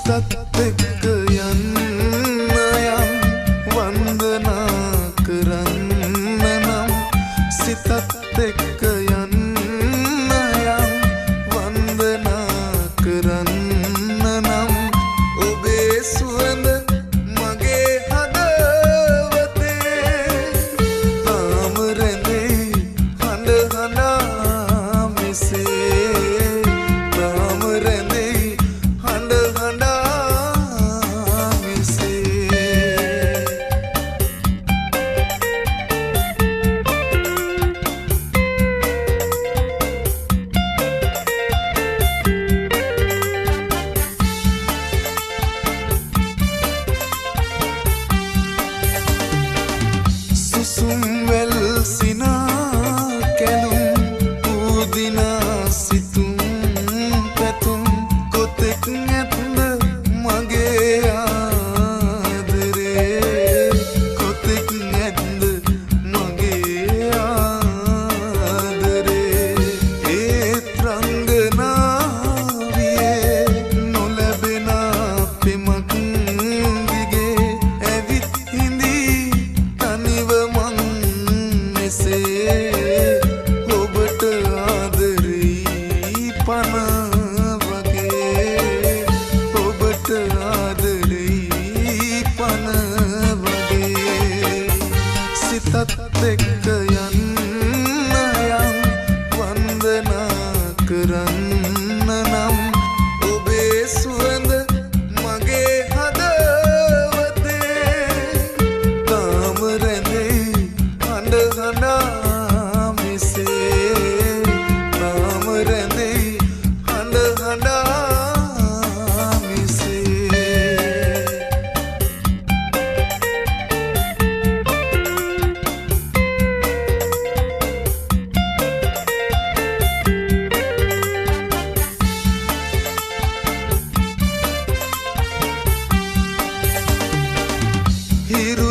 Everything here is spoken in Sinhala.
එක්ක යන්න යම් වන්දනා කරන්න නම් සිතත් එක්ක යන්න යම් වන්දනා කරන්න නම් ඔබේ සුවඳ මගේ හදවතේ තාම රැඳේ හඬ හඬා මෙසේ තාම රැඳේ හඬ හඬා මෙසේ සුසුම් වැල් සිනා කැලුම් පූදිනා සිතුම් පැතුම් කොතෙක් නැත්ද මගේ ආදරේ කොතෙක් නැත්ද මගේ ආදරේ ඒත් රංගනාවියේ නොලැබෙන පෙමක් දිගේ ඇවිත් හිඳී තනිව මං මෙසේ ඔබට ආදරෙයි පණ වගේ ඔබට ආදරෙයි පණ වගේ සිතත් එක්ක යන්න යම් වන්දනා කරන්න නම් ඔබේ සුවඳ මගේ හදවතේ තාම රැඳේ හඬ හඬා මෙසේ තාම රැඳේ හඬ හඬා මෙසේ හිරු